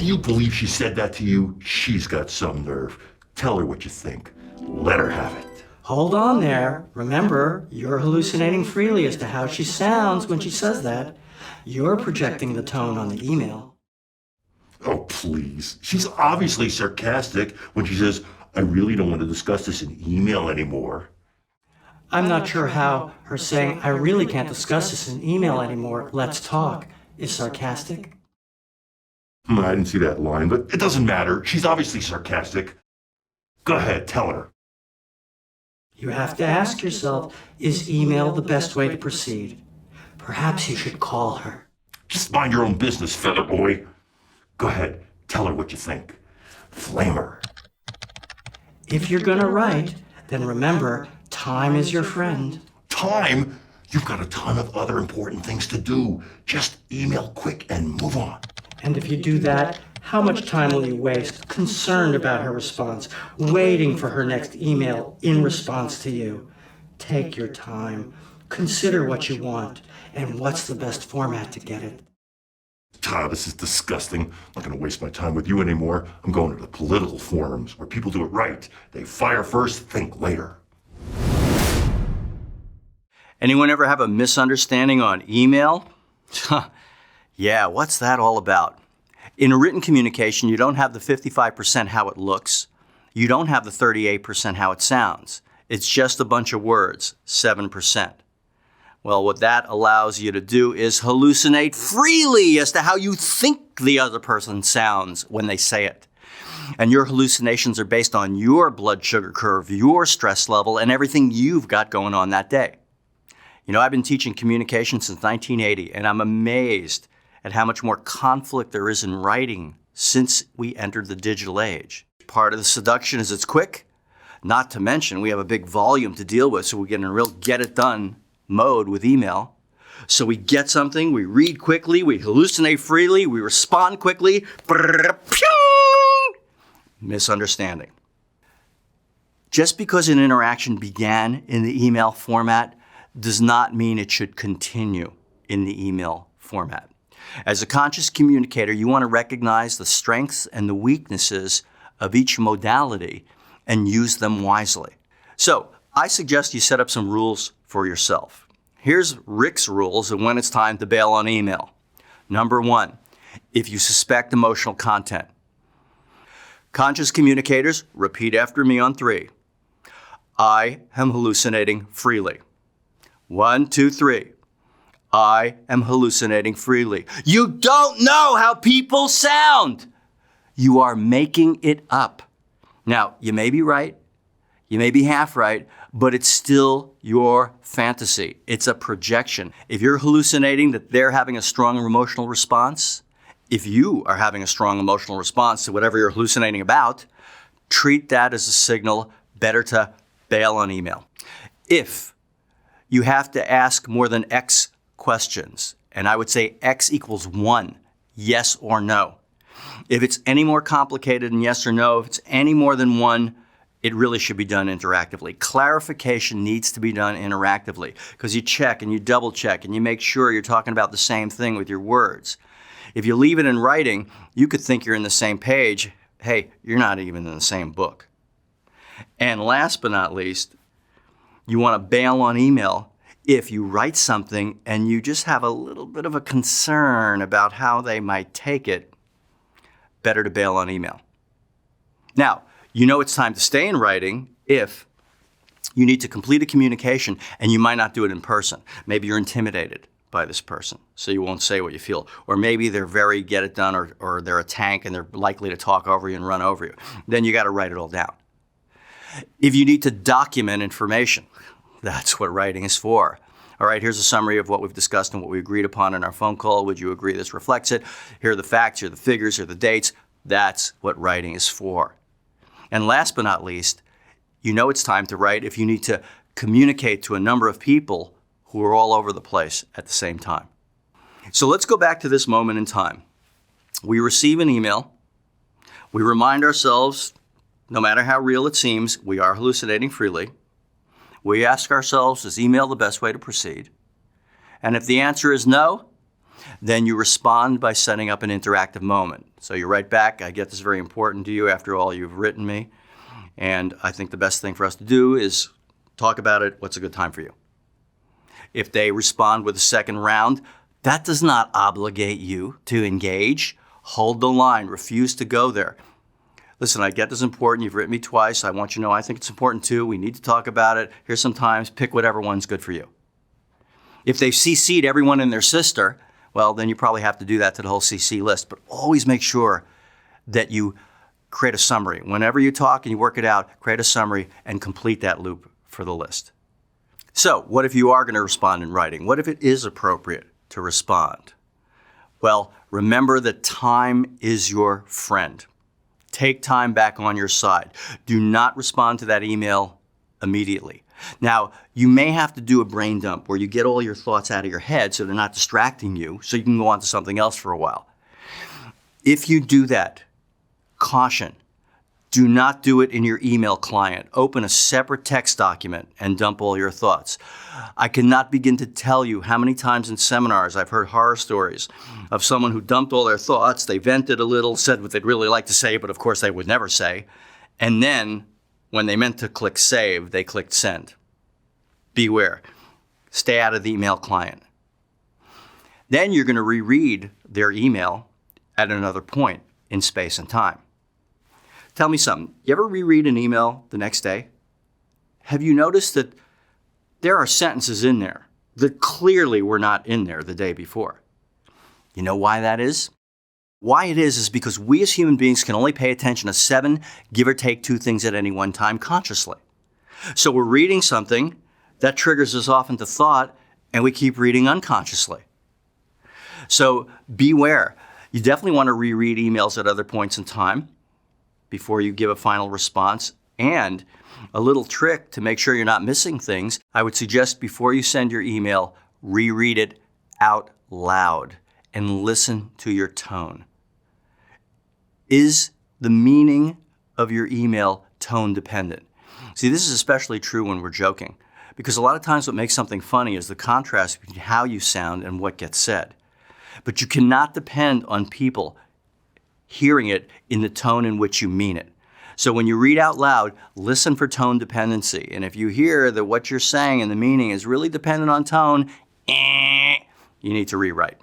Can you believe she said that to you? She's got some nerve. Tell her what you think. Let her have it. Hold on there. Remember, you're hallucinating freely as to how she sounds when she says that. You're projecting the tone on the email. Oh, please. She's obviously sarcastic when she says, I really don't want to discuss this in email anymore. I'm not sure how her saying, I really can't discuss this in email anymore, let's talk, is sarcastic. I didn't see that line, but it doesn't matter. She's obviously sarcastic. Go ahead, tell her. You have to ask yourself, is email the best way to proceed? Perhaps you should call her. Just mind your own business, feather boy. Go ahead, tell her what you think. Flame her. If you're gonna write, then remember, time is your friend. Time? You've got a ton of other important things to do. Just email quick and move on. And if you do that, how much time will you waste concerned about her response, waiting for her next email in response to you? Take your time. Consider what you want and what's the best format to get it. Todd, this is disgusting. I'm not going to waste my time with you anymore. I'm going to the political forums where people do it right. They fire first, think later. Anyone ever have a misunderstanding on email? Yeah, what's that all about? In a written communication, you don't have the 55% how it looks. You don't have the 38% how it sounds. It's just a bunch of words, 7%. Well, what that allows you to do is hallucinate freely as to how you think the other person sounds when they say it. And your hallucinations are based on your blood sugar curve, your stress level, and everything you've got going on that day. You know, I've been teaching communication since 1980, and I'm amazed at how much more conflict there is in writing since we entered the digital age. Part of the seduction is it's quick, not to mention we have a big volume to deal with, so we get in a real get-it-done mode with email. So we get something, we read quickly, we hallucinate freely, we respond quickly. Misunderstanding. Just because an interaction began in the email format does not mean it should continue in the email format. As a conscious communicator, you want to recognize the strengths and the weaknesses of each modality and use them wisely. So I suggest you set up some rules for yourself. Here's Rick's rules of when it's time to bail on email. Number 1, if you suspect emotional content. Conscious communicators, repeat after me on 3. I am hallucinating freely. 1, 2, 3. I am hallucinating freely. You don't know how people sound. You are making it up. Now, you may be right, you may be half right, but it's still your fantasy. It's a projection. If you're hallucinating that they're having a strong emotional response, if you are having a strong emotional response to whatever you're hallucinating about, treat that as a signal better to bail on email. If you have to ask more than X questions, and I would say X equals 1, yes or no. If it's any more complicated than yes or no, if it's any more than 1, it really should be done interactively. Clarification needs to be done interactively because you check and you double check and you make sure you're talking about the same thing with your words. If you leave it in writing, you could think you're in the same page. Hey, you're not even in the same book. And last but not least, you want to bail on email if you write something and you just have a little bit of a concern about how they might take it. Better to bail on email. Now, you know it's time to stay in writing if you need to complete a communication and you might not do it in person. Maybe you're intimidated by this person, so you won't say what you feel. Or maybe they're very get it done, or they're a tank and they're likely to talk over you and run over you. Then you got to write it all down. If you need to document information, that's what writing is for. All right, here's a summary of what we've discussed and what we agreed upon in our phone call. Would you agree this reflects it? Here are the facts, here are the figures, here are the dates. That's what writing is for. And last but not least, you know it's time to write if you need to communicate to a number of people who are all over the place at the same time. So let's go back to this moment in time. We receive an email. We remind ourselves, no matter how real it seems, we are hallucinating freely. We ask ourselves, is email the best way to proceed? And if the answer is no, Then you respond by setting up an interactive moment. So you write back, I get this very important to you. After all, you've written me. And I think the best thing for us to do is talk about it. What's a good time for you? If they respond with a second round, that does not obligate you to engage. Hold the line. Refuse to go there. Listen, I get this important. You've written me twice. I want you to know I think it's important too. We need to talk about it. Here's some times. Pick whatever one's good for you. If they've CC'd everyone and their sister, well, then you probably have to do that to the whole CC list. But always make sure that you create a summary. Whenever you talk and you work it out, create a summary and complete that loop for the list. So what if you are going to respond in writing? What if it is appropriate to respond? Well, remember that time is your friend. Take time back on your side. Do not respond to that email immediately. Now, you may have to do a brain dump where you get all your thoughts out of your head so they're not distracting you, so you can go on to something else for a while. If you do that, caution, do not do it in your email client. Open a separate text document and dump all your thoughts. I cannot begin to tell you how many times in seminars I've heard horror stories of someone who dumped all their thoughts, they vented a little, said what they'd really like to say, but of course they would never say, and then when they meant to click save, they clicked send. Beware. Stay out of the email client. Then you're going to reread their email at another point in space and time. Tell me something. You ever reread an email the next day? Have you noticed that there are sentences in there that clearly were not in there the day before? You know why that is? Why it is because we as human beings can only pay attention to 7, give or take 2 things at any one time consciously. So we're reading something, that triggers us off into thought, and we keep reading unconsciously. So beware. You definitely want to reread emails at other points in time before you give a final response. And a little trick to make sure you're not missing things, I would suggest before you send your email, reread it out loud and listen to your tone. Is the meaning of your email tone dependent? See, this is especially true when we're joking, because a lot of times what makes something funny is the contrast between how you sound and what gets said. But you cannot depend on people hearing it in the tone in which you mean it. So when you read out loud, listen for tone dependency. And if you hear that what you're saying and the meaning is really dependent on tone, you need to rewrite.